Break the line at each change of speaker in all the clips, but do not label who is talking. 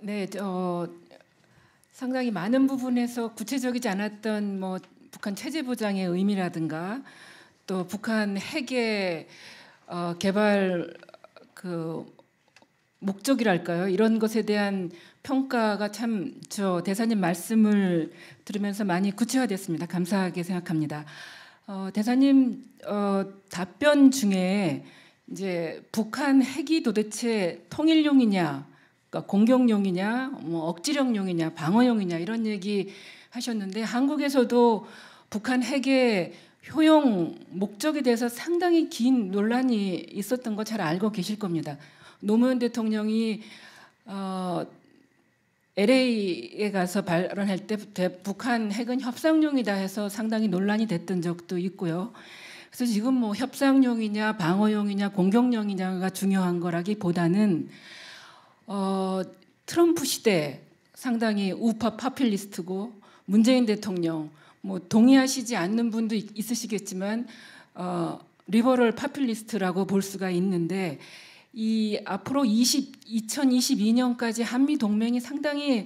네, 상당히 많은 부분에서 구체적이지 않았던 뭐 북한 체제 보장의 의미라든가 또 북한 핵의 개발 그 목적이랄까요? 이런 것에 대한 평가가 참 저 대사님 말씀을 들으면서 많이 구체화됐습니다. 감사하게 생각합니다. 대사님 답변 중에 이제 북한 핵이 도대체 통일용이냐, 그러니까 공격용이냐, 뭐 억지력용이냐, 방어용이냐 이런 얘기 하셨는데 한국에서도 북한 핵의 효용 목적에 대해서 상당히 긴 논란이 있었던 거 잘 알고 계실 겁니다. 노무현 대통령이 LA에 가서 발언할 때 북한 핵은 협상용이다 해서 상당히 논란이 됐던 적도 있고요. 그래서 지금 뭐 협상용이냐 방어용이냐 공격용이냐가 중요한 거라기보다는 트럼프 시대 상당히 우파 파퓰리스트고 문재인 대통령 뭐 동의하시지 않는 분도 있으시겠지만 리버럴 파퓰리스트라고 볼 수가 있는데 이 앞으로 2022년까지 한미 동맹이 상당히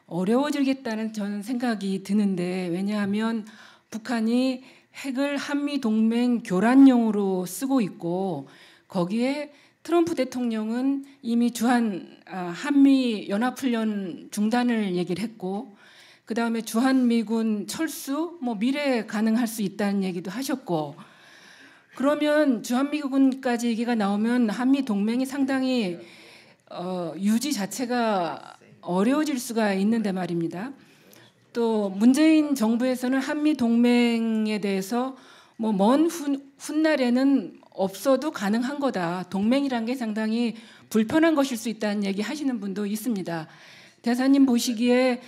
어려워지겠다는 저는 생각이 드는데 왜냐하면 북한이 핵을 한미 동맹 교란용으로 쓰고 있고 거기에 트럼프 대통령은 이미 주한 한미 연합훈련 중단을 얘기를 했고 그 다음에 주한미군 철수 뭐 미래에 가능할 수 있다는 얘기도 하셨고 그러면 주한미군까지 얘기가 나오면 한미 동맹이 상당히 유지 자체가 어려워질 수가 있는데 말입니다. 또 문재인 정부에서는 한미 동맹에 대해서 뭐 먼 훗날에는 없어도 가능한 거다. 동맹이란 게 상당히 불편한 것일 수 있다는 얘기 하시는 분도 있습니다. 대사님 보시기에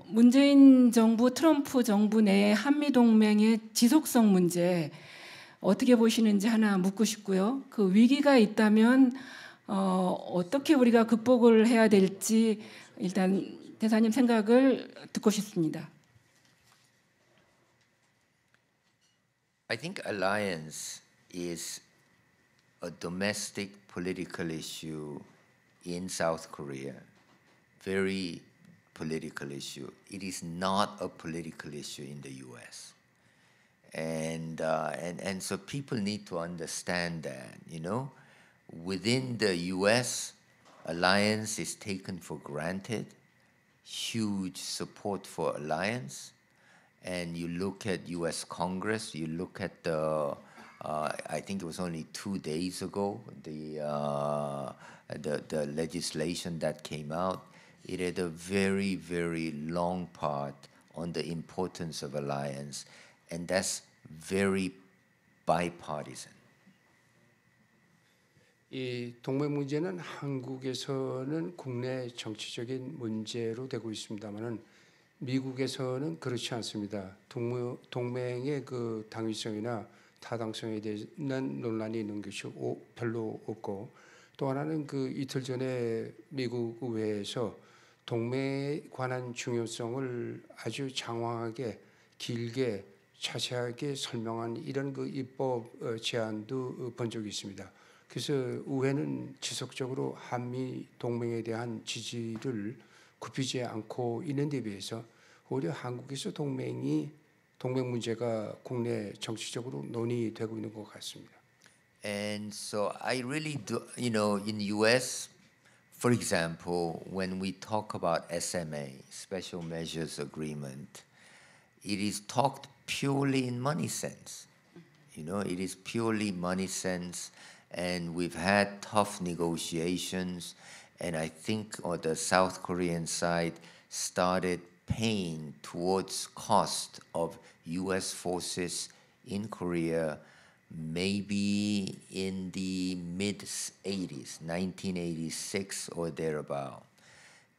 문재인 정부, 트럼프 정부 내의 한미 동맹의 지속성 문제 어떻게 보시는지 하나 묻고 싶고요. 그 위기가 있다면 어떻게 우리가 극복을 해야 될지 일단 대사님 생각을 듣고 싶습니다.
I think alliance is a domestic political issue in South Korea. Very political issue. It is not a political issue in the U.S. And so people need to understand that, you know, within the U.S., alliance is taken for granted, huge support for alliance, and you look at U.S. Congress, you look at the, I think it was only 2 days ago, the legislation that came out, it had a very, very long part on the importance of alliance. And that's very bipartisan.
이 동맹 문제는 한국에서는 국내 정치적인 문제로 되고 있습니다만은 미국에서는 그렇지 않습니다. 동맹의 그 당위성이나 타당성에 대한 논란이 있는 것이 별로 없고 또 하나는 그 이틀 전에 미국 의회에서 동맹에 관한 중요성을 아주 장황하게 길게 자세하게 설명한 이런 그 입법 제안도 본 적이 있습니다. 그래서 의회는 지속적으로 한미 동맹에 대한 지지를 굽히지 않고 있는 데 비해서 오히려 한국에서 동맹 문제가 국내 정치적으로 논의되고 있는 것 같습니다.
And so I really do, you know, in U.S., for example, when we talk about SMA, Special Measures Agreement, it is talked purely in money sense. You know, it is purely money sense, and we've had tough negotiations, and I think the South Korean side started paying towards cost of U.S. forces in Korea maybe in the mid-80s, 1986 or thereabout.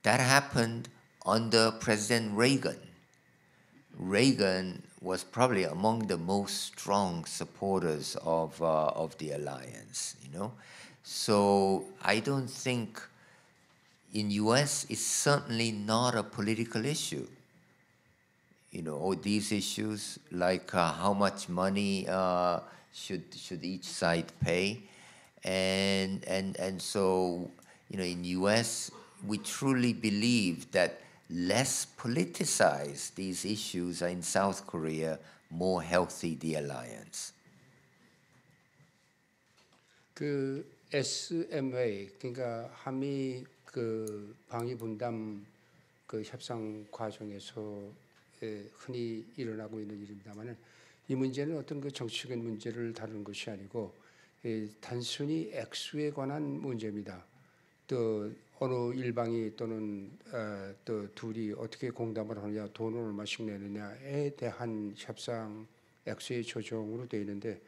That happened under President Reagan. Reagan was probably among the most strong supporters of the alliance, you know. So I don't think in U.S. it's certainly not a political issue. You know, all these issues like how much money should each side pay, and so you know in U.S. we truly believe that less politicized these issues are in South Korea, more healthy the alliance.
그 SMA 그러니까 한미 그 방위 분담 그 협상 과정에서 흔히 일어나고 있는 일입니다만은 이 문제는 어떤 그 정치적인 문제를 다루는 것이 아니고 단순히 액수에 관한 문제입니다. 또 어느 일방이 또는 또 둘이 어떻게 공담을 하느냐, 돈을 얼마씩 내느냐에 대한 협상 액수의 조정으로 되어 있는데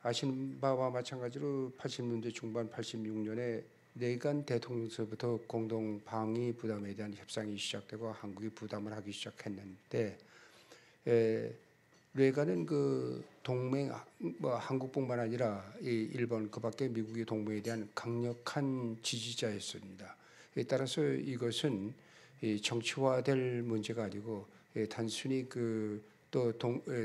아시는 바와 마찬가지로 80년대 중반 86년에 레이간 대통령서부터 공동 방위 부담에 대한 협상이 시작되고 한국이 부담을 하기 시작했는데 레이간은 그 동맹 뭐 한국뿐만 아니라 이 일본 그밖에 미국의 동맹에 대한 강력한 지지자였습니다. 따라서 이것은 정치화될 문제가 아니고 단순히 그 또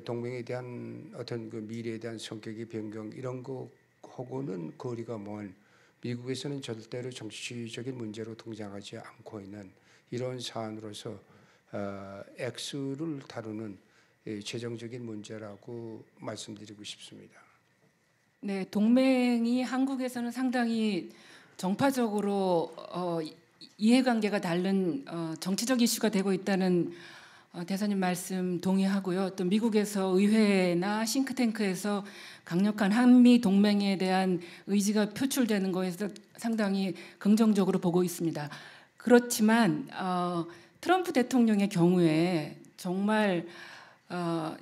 동맹에 대한 어떤 그 미래에 대한 성격의 변경 이런 거하고는 거리가 먼 미국에서는 절대로 정치적인 문제로 등장하지 않고 있는 이런 사안으로서 액수를 다루는 재정적인 문제라고 말씀드리고 싶습니다.
네, 동맹이 한국에서는 상당히 정파적으로 이해관계가 다른 정치적 이슈가 되고 있다는 대사님 말씀 동의하고요. 또 미국에서 의회나 싱크탱크에서 강력한 한미 동맹에 대한 의지가 표출되는 것에서 상당히 긍정적으로 보고 있습니다. 그렇지만 트럼프 대통령의 경우에 정말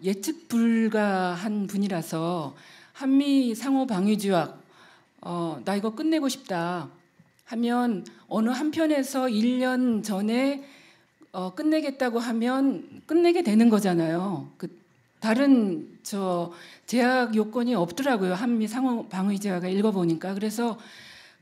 예측 불가한 분이라서 한미 상호 방위 조약 나 이거 끝내고 싶다 하면 어느 한편에서 1년 전에 끝내겠다고 하면 끝내게 되는 거잖아요. 그 다른 제약 요건이 없더라고요. 한미 상호 방위 조약을 읽어보니까. 그래서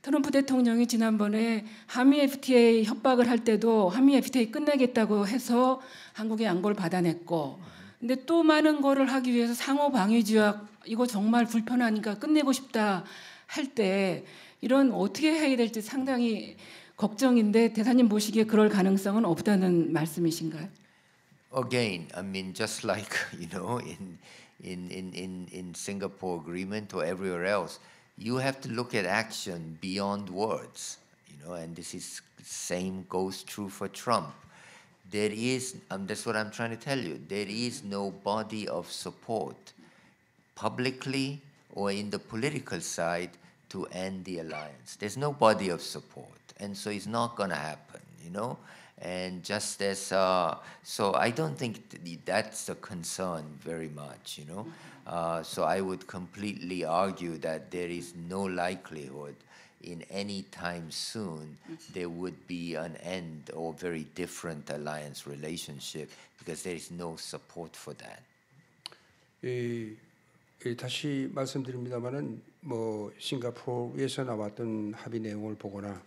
트럼프 대통령이 지난번에 한미 FTA 협박을 할 때도 한미 FTA 끝내겠다고 해서 한국의 양보를 받아냈고, 근데 또 많은 거를 하기 위해서 상호 방위 조약 이거 정말 불편하니까 끝내고 싶다 할 때 이런 어떻게 해야 될지 상당히 걱정인데 대사님 보시기에 그럴 가능성은 없다는 말씀이신가요?
Again, I mean, just like in Singapore agreement or everywhere else, you have to look at action beyond words, and this is same goes true for Trump. There is, that's what I'm trying to tell you. There is no body of support, publicly or in the political side, to end the alliance. There's no body of support, and so it's not going to happen, And just as so, I don't think that's a concern very much, So I would completely argue that there is no likelihood in any time soon there would be an end or very different alliance relationship because there is no support for that.
다시 말씀드립니다만은 뭐 싱가포르에서 나왔던 합의 내용을 보거나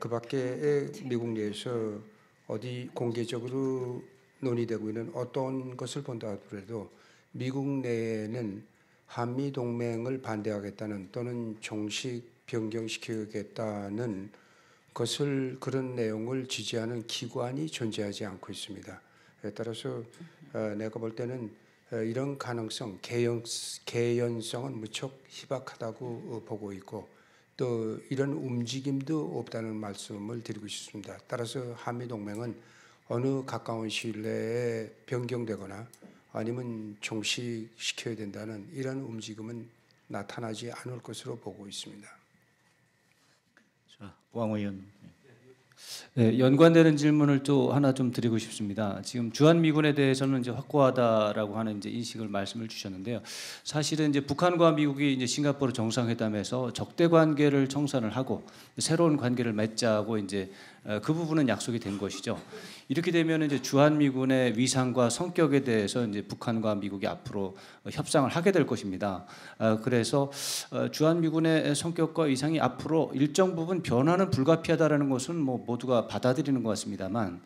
그 밖에 미국 내에서 어디 공개적으로 논의되고 있는 어떤 것을 본다 하더라도 미국 내에는 한미 동맹을 반대하겠다는 또는 정식 변경시키겠다는 것을 그런 내용을 지지하는 기관이 존재하지 않고 있습니다. 따라서 내가 볼 때는 이런 가능성, 개연성은 무척 희박하다고 보고 있고 또 이런 움직임도 없다는 말씀을 드리고 싶습니다. 따라서 한미동맹은 어느 가까운 시일 내에 변경되거나 아니면 종식시켜야 된다는 이런 움직임은 나타나지 않을 것으로 보고 있습니다.
자, 왕 의원. 네, 연관되는 질문을 또 하나 좀 드리고 싶습니다. 지금 주한미군에 대해서는 이제 확고하다라고 하는 이제 인식을 말씀을 주셨는데요. 사실은 이제 북한과 미국이 이제 싱가포르 정상회담에서 적대 관계를 청산을 하고 새로운 관계를 맺자고 이제 그 부분은 약속이 된 것이죠. 이렇게 되면 이제 주한미군의 위상과 성격에 대해서 이제 북한과 미국이 앞으로 협상을 하게 될 것입니다. 그래서 주한미군의 성격과 위상이 앞으로 일정 부분 변화는 불가피하다라는 것은 뭐 모두가 받아들이는 것 같습니다만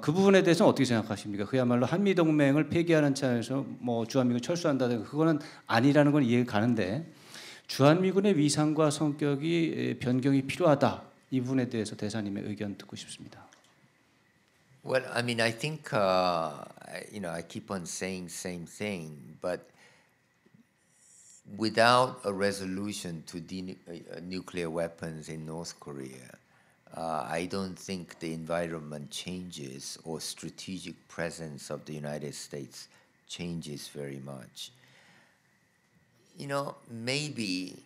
그 부분에 대해서는 어떻게 생각하십니까? 그야말로 한미동맹을 폐기하는 차원에서 뭐 주한미군 철수한다든가 그거는 아니라는 건 이해가 가는데 주한미군의 위상과 성격이 변경이 필요하다. 이 부분에 대해서 대사님의 의견 듣고 싶습니다.
Well, I mean, I think I keep on saying same thing, but without a resolution to nuclear weapons in North Korea, I don't think the environment changes or strategic presence of the United States changes very much. Maybe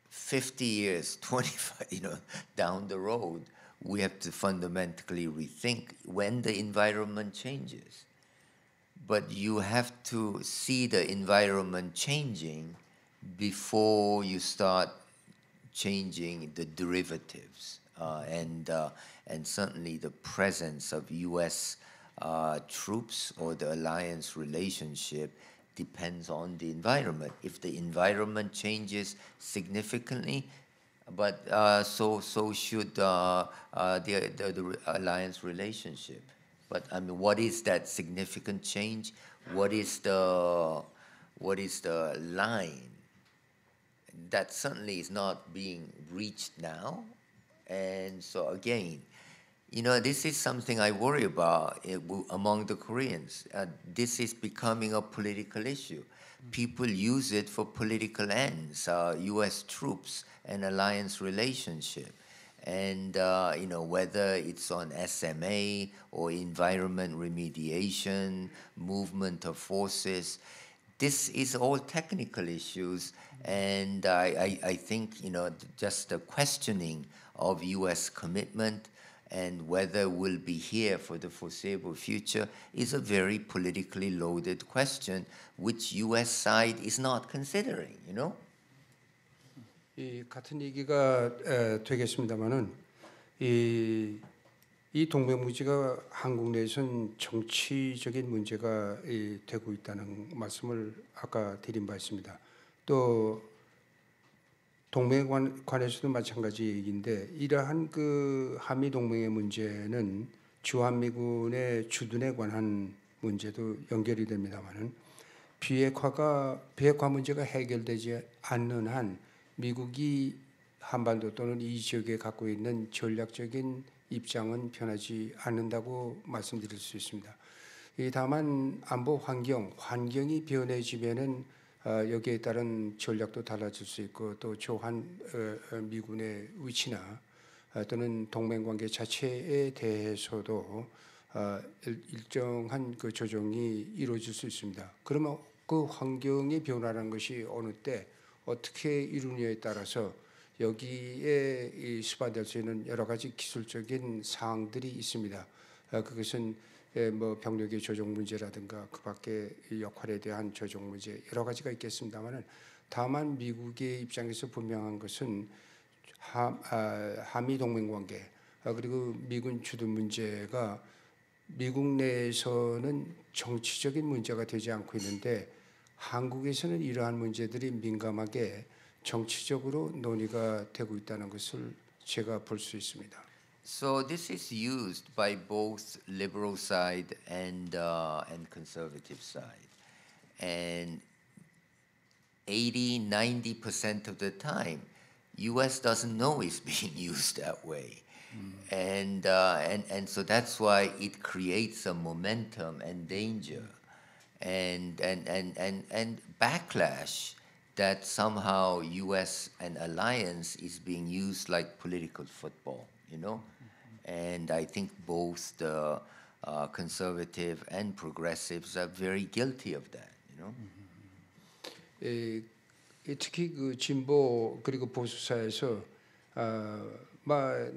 50 years, 25, down the road, we have to fundamentally rethink when the environment changes. But you have to see the environment changing before you start changing the derivatives. And certainly the presence of U.S. Troops or the alliance relationship depends on the environment. If the environment changes significantly, but so should the alliance relationship. But I mean, what is that significant change? What is the line? That certainly is not being reached now. And so again, this is something I worry about among the Koreans. This is becoming a political issue. People use it for political ends, U.S. troops and alliance relationship. And whether it's on SMA or environment remediation, movement of forces, this is all technical issues. And I think just the questioning of U.S. commitment and whether we'll be here for the foreseeable future is a very politically loaded question, which U.S. side is not considering.
이 같은 얘기가 되겠습니다만은 이 동맹무지가 한국 내에선 정치적인 문제가 되고 있다는 말씀을 아까 드린 바 있습니다. 또 동맹에 관해서도 마찬가지 얘기인데 이러한 그 한미 동맹의 문제는 주한미군의 주둔에 관한 문제도 연결이 됩니다만은 비핵화 문제가 해결되지 않는 한 미국이 한반도 또는 이 지역에 갖고 있는 전략적인 입장은 변하지 않는다고 말씀드릴 수 있습니다. 다만 안보 환경이 변해지면은 여기에 따른 전략도 달라질 수 있고 또 주한 미군의 위치나 또는 동맹 관계 자체에 대해서도 일정한 그 조정이 이루어질 수 있습니다. 그러면 그 환경의 변화라는 것이 어느 때 어떻게 이루느냐에 따라서 여기에 수반될 수 있는 여러 가지 기술적인 사항들이 있습니다. 그것은 뭐 병력의 조정 문제라든가 그 밖의 역할에 대한 조정 문제 여러 가지가 있겠습니다만은 다만 미국의 입장에서 분명한 것은 한미 동맹 관계 그리고 미군 주둔 문제가 미국 내에서는 정치적인 문제가 되지 않고 있는데 한국에서는 이러한 문제들이 민감하게 정치적으로 논의가 되고 있다는 것을 제가 볼 수 있습니다.
So this is used by both liberal side and conservative side. And 80-90% of the time, U.S. doesn't know it's being used that way. And so that's why it creates a momentum and danger and backlash that somehow U.S. and alliance is being used like political football, And I think both the conservative and progressives are very guilty of that,
특히 그 진보 그리고 보수사에서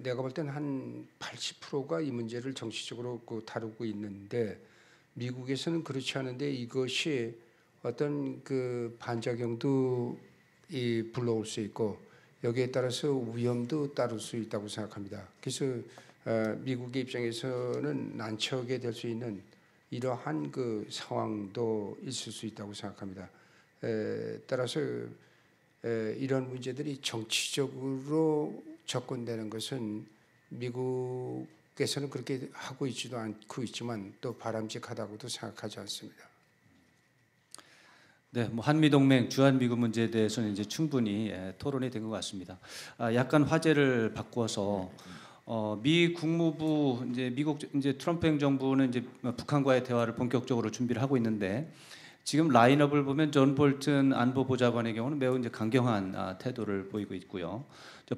내가 볼 때는 한 80%가 이 문제를 정치적으로 다루고 있는데 미국에서는 그렇지 않은데 이것이 어떤 그 반작용도 불러올 수 있고 여기에 따라서 위험도 따를 수 있다고 생각합니다. 그래서 미국의 입장에서는 난처하게 될 수 있는 이러한 그 상황도 있을 수 있다고 생각합니다. 따라서 이런 문제들이 정치적으로 접근되는 것은 미국에서는 그렇게 하고 있지도 않고 있지만 또 바람직하다고도 생각하지 않습니다.
네, 뭐 한미 동맹 주한 미군 문제에 대해서는 이제 충분히 토론이 된 것 같습니다. 약간 화제를 바꾸어서 미 국무부 이제 미국 이제 트럼프 행정부는 이제 북한과의 대화를 본격적으로 준비를 하고 있는데 지금 라인업을 보면 존 볼튼 안보보좌관의 경우는 매우 이제 강경한 태도를 보이고 있고요.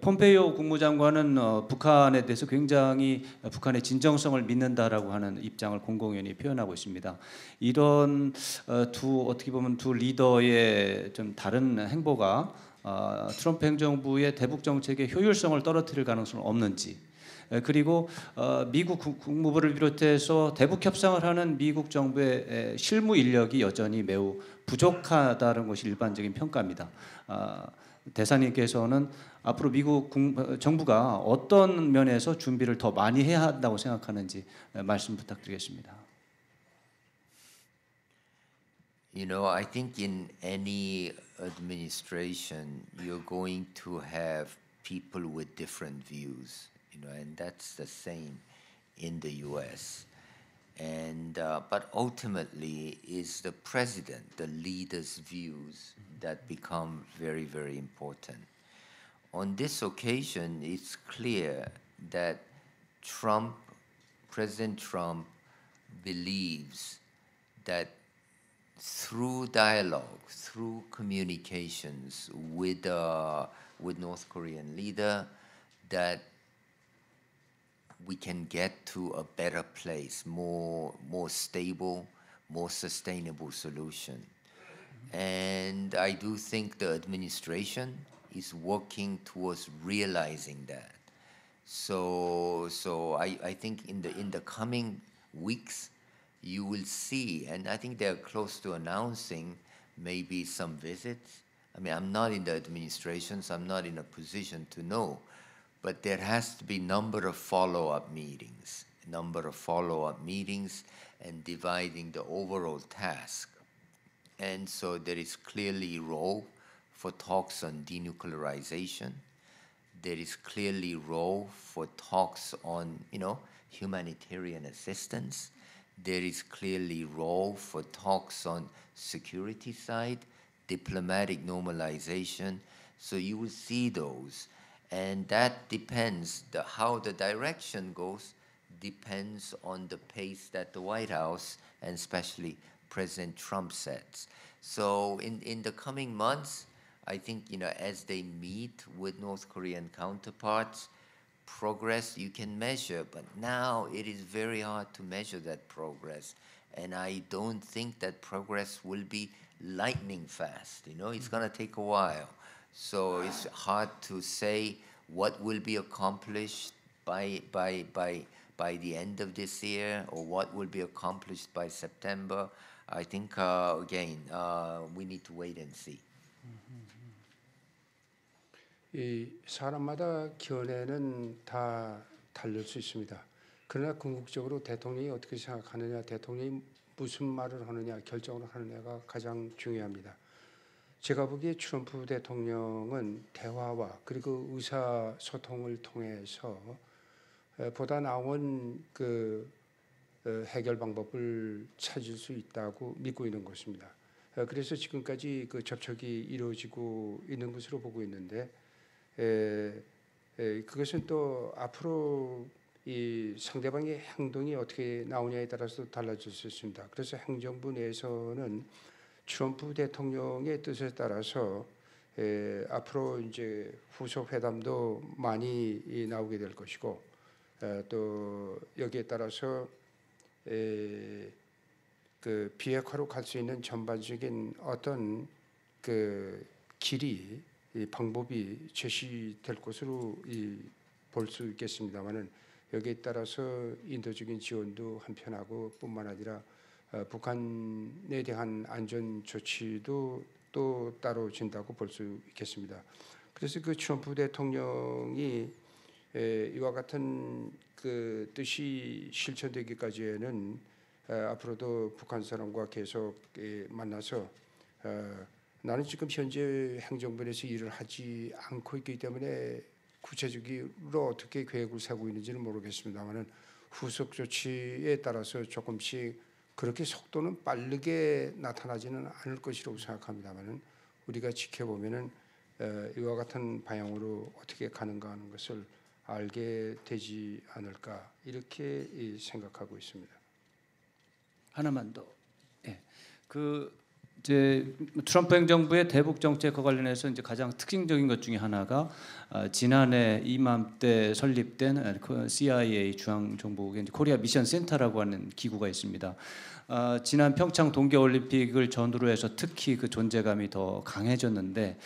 폼페이오 국무장관은 북한에 대해서 굉장히 북한의 진정성을 믿는다라고 하는 입장을 공공연히 표현하고 있습니다. 이런 어떻게 보면 두 리더의 좀 다른 행보가 트럼프 행정부의 대북 정책의 효율성을 떨어뜨릴 가능성은 없는지, 그리고 미국 국무부를 비롯해서 대북 협상을 하는 미국 정부의 실무 인력이 여전히 매우 부족하다는 것이 일반적인 평가입니다. 대사님께서는 앞으로 미국 정부가 어떤 면에서 준비를 더 많이 해야 한다고 생각하는지 말씀 부탁드리겠습니다.
You know, I think in any administration, you're going to have people with different views, you know, and that's the same in the U.S. And but ultimately, is the president, the leader's views that become very, very important. On this occasion, it's clear that President Trump believes that through dialogue, through communications with North Korean leader, that we can get to a better place, more stable, more sustainable solution. And I do think the administration is working towards realizing that. So I think in the coming weeks, you will see, and I think they're close to announcing maybe some visits. I mean, I'm not in the administration, so I'm not in a position to know, but there has to be number of follow-up meetings and dividing the overall task. And so there is clearly a role for talks on denuclearization. There is clearly a role for talks on, you know, humanitarian assistance. There is clearly a role for talks on security side, diplomatic normalization. So you will see those. And that depends, how the direction goes depends on the pace that the White House and especially President Trump sets. So in the coming months, I think, you know, as they meet with North Korean counterparts, progress you can measure, but now it is very hard to measure that progress. And I don't think that progress will be lightning fast. You know, it's going to take a while. So it's hard to say what will be accomplished by the end of this year or what will be accomplished by September. I think, again, we need to wait and see.
이 사람마다 견해는 다 다를 수 있습니다. 그러나 궁극적으로 대통령이 어떻게 생각하느냐, 대통령이 무슨 말을 하느냐, 결정을 하느냐가 가장 중요합니다. 제가 보기에 트럼프 대통령은 대화와 그리고 의사소통을 통해서 보다 나은 그 해결 방법을 찾을 수 있다고 믿고 있는 것입니다. 그래서 지금까지 그 접촉이 이루어지고 있는 것으로 보고 있는데, 그것은 또 앞으로 이 상대방의 행동이 어떻게 나오냐에 따라서 달라질 수 있습니다. 그래서 행정부 내에서는 트럼프 대통령의 뜻에 따라서 앞으로 이제 후속 회담도 많이 나오게 될 것이고, 또 여기에 따라서 그 비핵화로 갈 수 있는 전반적인 어떤 그 길이, 방법이 제시될 것으로 볼 수 있겠습니다만은, 여기에 따라서 인도적인 지원도 한편하고 뿐만 아니라 북한에 대한 안전 조치도 또 따로 진다고 볼 수 있겠습니다. 그래서 그 트럼프 대통령이 이와 같은 그 뜻이 실천되기까지에는 앞으로도 북한 사람과 계속 만나서 나는 지금 현재 행정부에서 일을 하지 않고 있기 때문에 구체적으로 어떻게 계획을 세우고 있는지는 모르겠습니다만은 후속 조치에 따라서 조금씩 그렇게 속도는 빠르게 나타나지는 않을 것이라고 생각합니다만은 우리가 지켜보면은 이와 같은 방향으로 어떻게 가는가 하는 것을 알게 되지 않을까 이렇게 생각하고 있습니다.
하나만 더. 예. 이제 트럼프 행정부의 대북 정책과 관련해서 이제 가장 특징적인 것 중에 하나가 지난해 이맘때 설립된 CIA 중앙정보국의 코리아 미션 센터라고 하는 기구가 있습니다. 지난 평창 동계올림픽을 전후로 해서 특히 그 존재감이 더 강해졌는데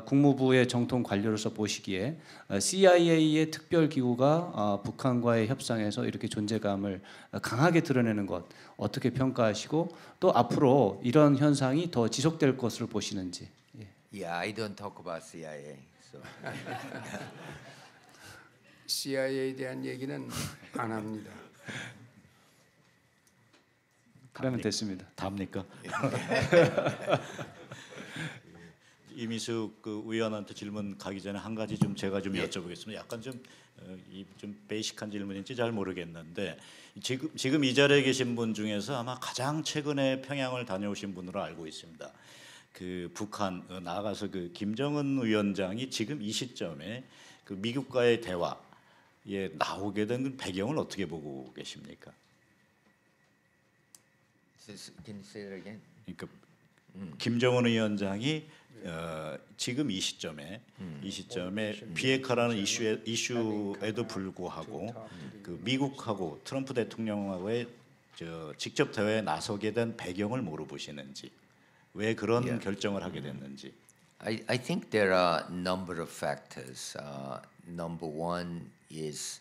국무부의 정통 관료로서 보시기에 CIA의 특별 기구가 북한과의 협상에서 이렇게 존재감을 강하게 드러내는 것 어떻게 평가하시고 또 앞으로 이런 현상이 더 지속될 것으로 보시는지. 예.
Yeah, I don't talk about CIA. So
CIA에 대한 얘기는 안 합니다.
그러면 됐습니다.
답니까? 이미숙 의원한테 질문 가기 전에 한 가지 좀 제가 좀 여쭤보겠습니다. 약간 좀 베이식한 질문인지 잘 모르겠는데 지금 이 자리에 계신 분 중에서 아마 가장 최근에 평양을 다녀오신 분으로 알고 있습니다. 그 북한 나아가서 그 김정은 위원장이 지금 이 시점에 그 미국과의 대화에 나오게 된 배경을 어떻게 보고 계십니까?
can you say that again?
그러니까 김정은 위원장이 지금 이 시점에 비핵화라는 이슈에도 불구하고 그 미국하고 트럼프 대통령하고의 직접 대화에 나서게 된 배경을 물어보시는지 왜 그런 결정을 하게 됐는지.
I think there are a number of factors. Number one is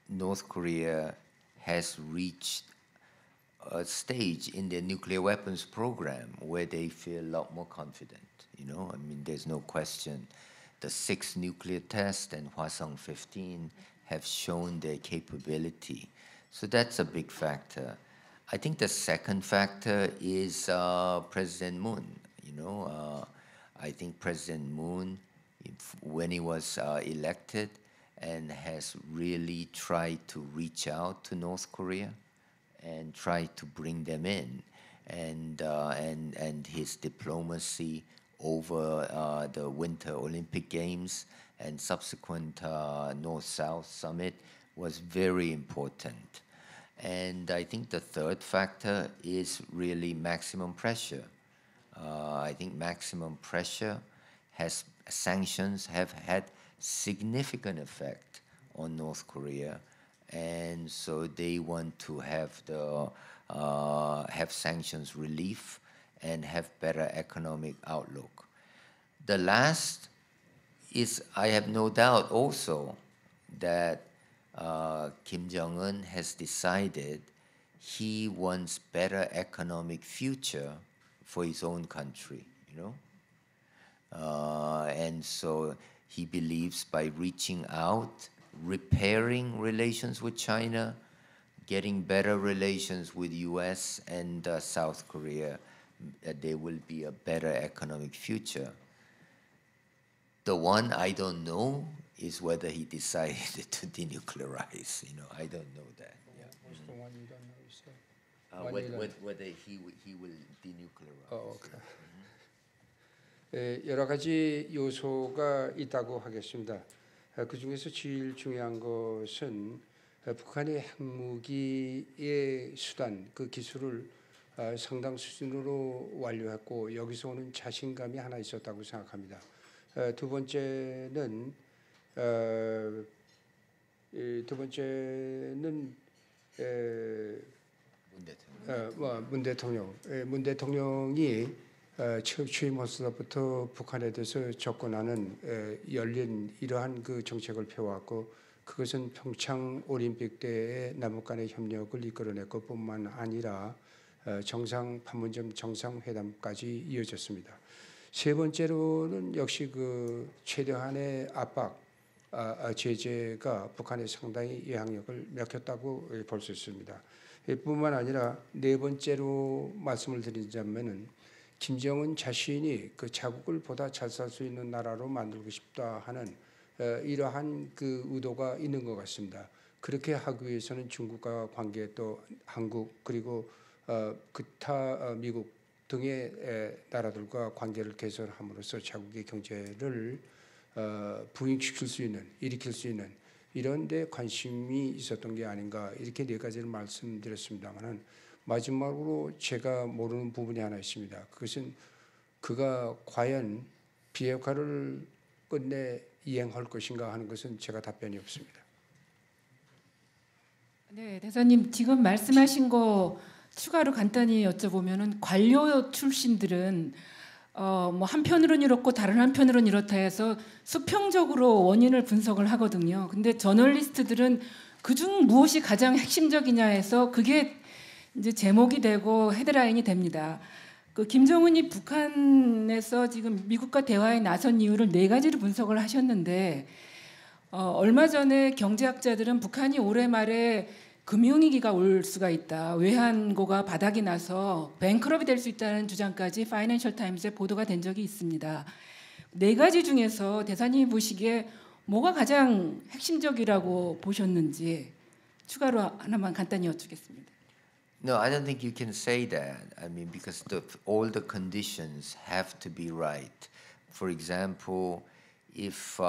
North Korea has reached a stage in their nuclear weapons program where they feel a lot more confident. You know, I mean, there's no question. The 6 nuclear tests and Hwasong 15 have shown their capability. So that's a big factor. I think the second factor is President Moon. You know, I think President Moon, when he was elected, and has really tried to reach out to North Korea and try to bring them in, and his diplomacy over the Winter Olympic Games and subsequent North-South Summit was very important. And I think the third factor is really maximum pressure. I think maximum pressure sanctions have had significant effect on North Korea. And so they want to have sanctions relief and have better economic outlook. The last is, I have no doubt also that Kim Jong-un has decided he wants better economic future for his own country, you know. And so he believes by reaching out, repairing relations with China, getting better relations with US and South Korea, there will be a better economic future. The one I don't know is whether he decided to denuclearize. You know, I don't know that. Yeah.
What's the one you don't know? You said?
Whether he will denuclearize.
Oh, okay. 여러 가지 요소가 있다고 하겠습니다. 그 중에서 제일 중요한 것은 북한의 핵무기의 수단, 그 기술을 상당 수준으로 완료했고 여기서 오는 자신감이 하나 있었다고 생각합니다. 두 번째는 문 대통령이 취임하서부터 북한에 대해서 접근하는 열린 이러한 그 정책을 펴왔고 그것은 평창 올림픽 때의 남북 간의 협력을 이끌어냈고 뿐만 아니라 판문점 정상회담까지 이어졌습니다. 세 번째로는 역시 그 최대한의 압박, 제재가 북한에 상당히 영향력을 미쳤다고 볼 수 있습니다. 뿐만 아니라 네 번째로 말씀을 드리자면은 김정은 자신이 그 자국을 보다 잘 살 수 있는 나라로 만들고 싶다 하는 이러한 그 의도가 있는 것 같습니다. 그렇게 하기 위해서는 중국과 관계 또 한국 그리고 기타 미국 등의 나라들과 관계를 개선함으로써 자국의 경제를 부흥시킬 수 있는 일으킬 수 있는 이런 데 관심이 있었던 게 아닌가 이렇게 네 가지를 말씀드렸습니다만은 마지막으로 제가 모르는 부분이 하나 있습니다. 그것은 그가 과연 비핵화를 끝내 이행할 것인가 하는 것은 제가 답변이 없습니다.
네, 대사님 지금 말씀하신 거 추가로 간단히 여쭤보면은 관료 출신들은 뭐 한편으로는 이렇고 다른 한편으로는 이렇다 해서 수평적으로 원인을 분석을 하거든요. 근데 저널리스트들은 그중 무엇이 가장 핵심적이냐 해서 그게 이제 제목이 되고 헤드라인이 됩니다. 그 김정은이 북한에서 지금 미국과 대화에 나선 이유를 네 가지로 분석을 하셨는데 얼마 전에 경제학자들은 북한이 올해 말에 금융위기가 올 수가 있다. 외환고가 바닥이 나서 뱅크럽이 될 수 있다는 주장까지 파이낸셜 타임스에 보도가 된 적이 있습니다. 네 가지 중에서 대사님이 보시기에 뭐가 가장 핵심적이라고 보셨는지 추가로 하나만 간단히 여쭙겠습니다.
No, I don't think you can say that. I mean, because all the conditions have to be right. For example, if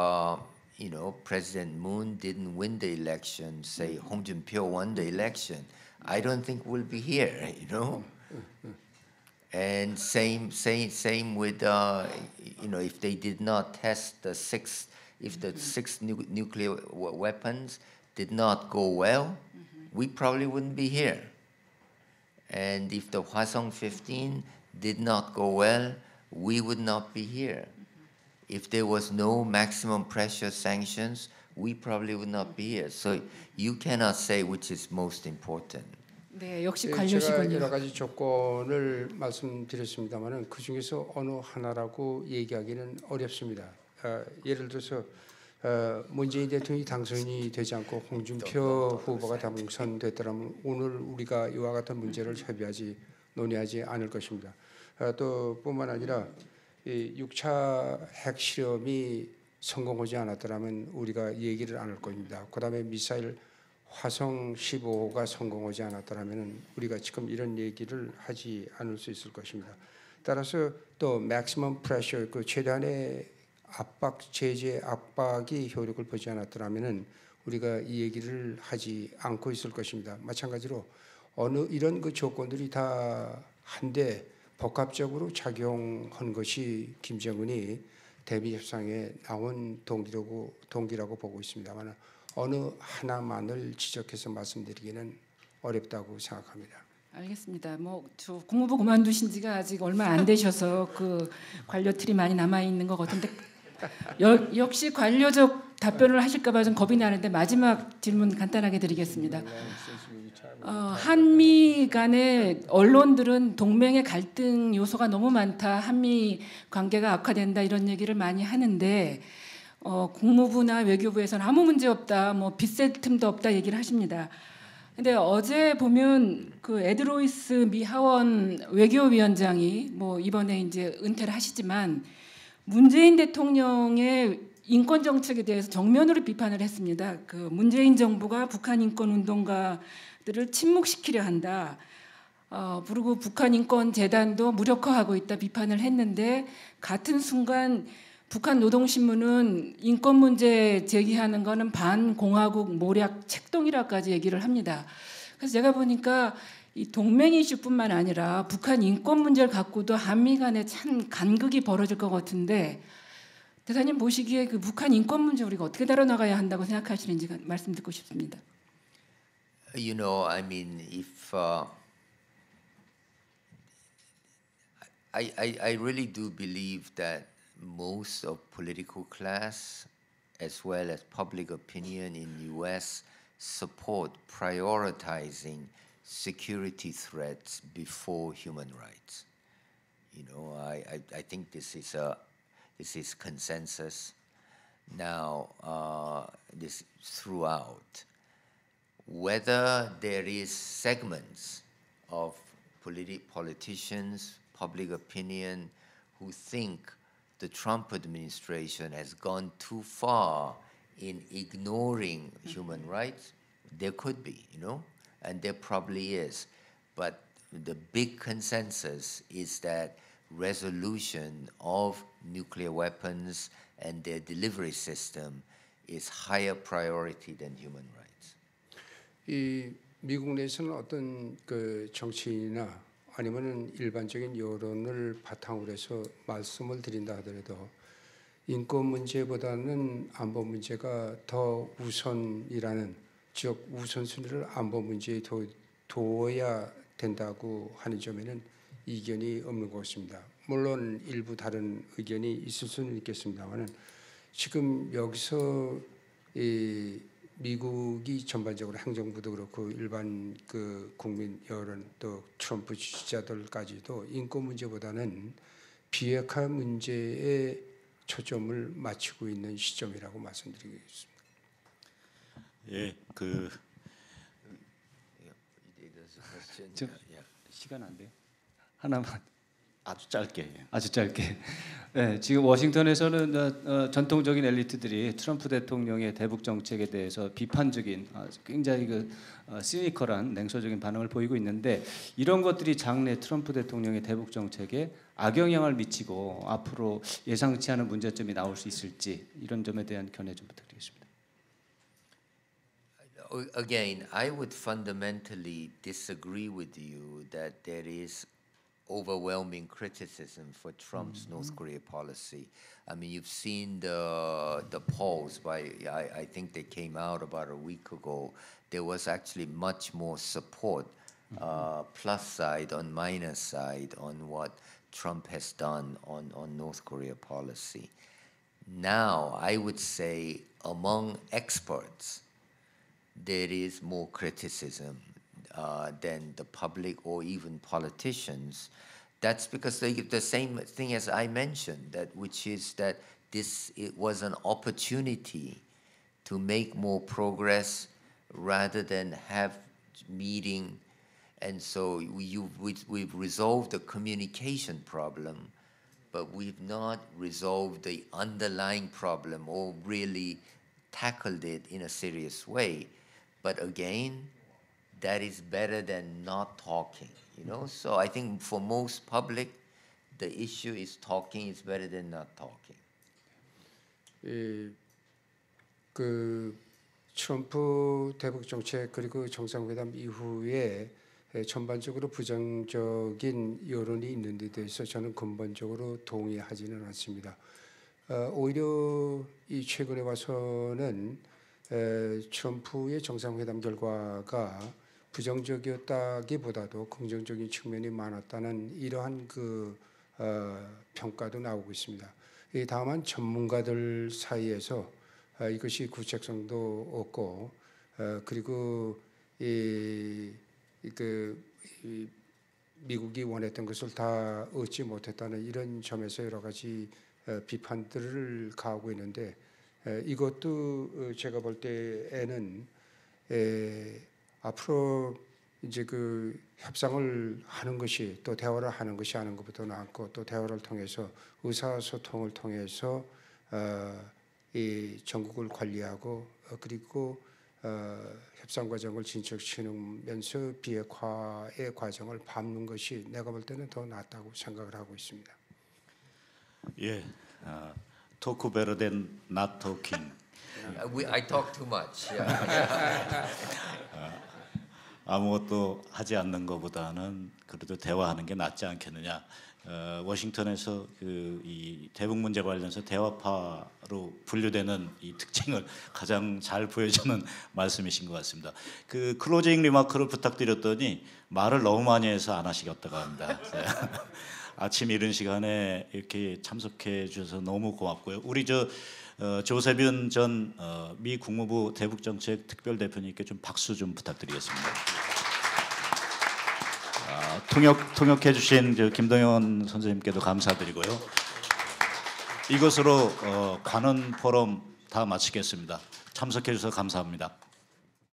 President Moon didn't win the election, say Hong Jun-pyo won the election, I don't think we'll be here. And same with if they did not test the six nuclear weapons did not go well, we probably wouldn't be here. And if the Hwasong 15 did not go well, we would not be here. If there was no maximum pressure sanctions, we probably would not be here. So you cannot say which is most important.
네, 역시
제가
관료시군요.
여러 가지 조건을 말씀드렸습니다만은 그 중에서 어느 하나라고 얘기하기는 어렵습니다. 예를 들어서 문재인 대통령이 당선이 되지 않고 홍준표 후보가 당선됐더라면 오늘 우리가 이와 같은 문제를 논의하지 않을 것입니다. 또 뿐만 아니라 이 6차 핵실험이 성공하지 않았더라면 우리가 얘기를 안 할 겁니다. 그다음에 미사일 화성 15호가 성공하지 않았더라면 우리가 지금 이런 얘기를 하지 않을 수 있을 것입니다. 따라서 또 maximum pressure 그 최대한의 제재 압박이 효력을 보지 않았더라면 우리가 이 얘기를 하지 않고 있을 것입니다. 마찬가지로 이런 그 조건들이 다 한데 복합적으로 작용한 것이 김정은이 대미 협상에 나온 동기라고 보고 있습니다만 어느 하나만을 지적해서 말씀드리기는 어렵다고 생각합니다.
알겠습니다. 저 국무부 그만두신 지가 아직 얼마 안 되셔서 그 관료 틀이 많이 남아 있는 것 같은데 역시 관료적 답변을 하실까 봐 좀 겁이 나는데 마지막 질문 간단하게 드리겠습니다. 한미 간의 언론들은 동맹의 갈등 요소가 너무 많다. 한미 관계가 악화된다. 이런 얘기를 많이 하는데 국무부나 외교부에서는 아무 문제 없다. 빗셀 틈도 없다 얘기를 하십니다. 근데 어제 보면 그 에드로이스 미 하원 외교위원장이 이번에 이제 은퇴를 하시지만 문재인 대통령의 인권 정책에 대해서 정면으로 비판을 했습니다. 그 문재인 정부가 북한 인권 운동가들을 침묵시키려 한다. 그리고 북한 인권 재단도 무력화하고 있다 비판을 했는데 같은 순간 북한 노동신문은 인권 문제 제기하는 거는 반공화국 모략 책동이라까지 얘기를 합니다. 그래서 제가 보니까 이 동맹 이슈뿐만 아니라 북한 인권 문제를 갖고도 한미 간에 참 간극이 벌어질 것 같은데 대사님 보시기에 그 북한 인권 문제 우리가 어떻게 다뤄나가야 한다고 생각하시는지 말씀 듣고 싶습니다.
I mean, if I really do believe that most of political class as well as public opinion in U.S. support prioritizing security threats before human rights. I think this is consensus now. This throughout, whether there is segments of politicians, public opinion, who think the Trump administration has gone too far in ignoring human rights, there could be, you know, and there probably is. But the big consensus is that resolution of nuclear weapons and their delivery system is higher priority than human rights.
이 미국 내에서는 어떤 그 정치인이나 아니면은 일반적인 여론을 바탕으로 해서 말씀을 드린다 하더라도 인권 문제보다는 안보 문제가 더 우선이라는, 즉 우선순위를 안보 문제에 둬야 된다고 하는 점에는 이견이 없는 것 같습니다. 물론 일부 다른 의견이 있을 수는 있겠습니다만은 지금 여기서 이 미국이 전반적으로 행정부도 그렇고 일반 그 국민 여론 또 트럼프 지지자들까지도 인권 문제보다는 비핵화 문제에 초점을 맞추고 있는 시점이라고 말씀드리겠습니다.
예,
저 시간 안 돼요? 하나만.
아주 짧게.
아주 짧게. 네, 지금 워싱턴에서는 전통적인 엘리트들이 트럼프 대통령의 대북 정책에 대해서 비판적인 굉장히 시니컬한 냉소적인 반응을 보이고 있는데 이런 것들이 장래 트럼프 대통령의 대북 정책에 악영향을 미치고 앞으로 예상치 않은 문제점이 나올 수 있을지 이런 점에 대한 견해 좀 부탁드리겠습니다.
Again, I would fundamentally disagree with you that there is overwhelming criticism for Trump's North Korea policy. I mean, you've seen the polls by, I think they came out about a week ago. There was actually much more support, plus side on minus side on what Trump has done on North Korea policy. Now, I would say among experts, there is more criticism than the public or even politicians. That's because the same thing as I mentioned, which is that it was an opportunity to make more progress rather than have meeting. And so we've resolved the communication problem, but we've not resolved the underlying problem or really tackled it in a serious way. But again, that is better than not talking, you know. So I think for most public, the issue is talking is better than not talking.
그 트럼프 대북 정책 그리고 정상회담 이후에 전반적으로 부정적인 여론이 있는 데 대해서 저는 근본적으로 동의하지는 않습니다. 오히려 이 최근에 와서는 트럼프의 정상회담 결과가 부정적이었다기보다도 긍정적인 측면이 많았다는 이러한 평가도 나오고 있습니다. 다만 전문가들 사이에서 이것이 구체성도 없고 그리고 미국이 원했던 것을 다 얻지 못했다는 이런 점에서 여러 가지 비판들을 가하고 있는데 이것도 제가 볼 때에는 앞으로 이제 협상을 하는 것이 또 대화를 하는 것이 하는 것보다 낫고 또 대화를 통해서 의사소통을 통해서 이 전국을 관리하고 그리고 협상 과정을 진척시키면서 비핵화의 과정을 밟는 것이 내가 볼 때는 더 낫다고 생각을 하고 있습니다.
예, talk better than not talking.
I talk too much.
아무것도 하지 않는 것보다는 그래도 대화하는 게 낫지 않겠느냐. 워싱턴에서 이 대북 문제 관련해서 대화파로 분류되는 이 특징을 가장 잘 보여주는 말씀이신 것 같습니다. 클로징 리마크를 부탁드렸더니 말을 너무 많이 해서 안 하시겠다고 합니다. 아침 이른 시간에 이렇게 참석해 주셔서 너무 고맙고요. 우리 조세균 전 미 국무부 대북정책 특별대표님께 좀 박수 좀 부탁드리겠습니다. 통역해 주신 김동현 선생님께도 감사드리고요. 이것으로 관훈 포럼 다 마치겠습니다. 참석해 주셔서 감사합니다.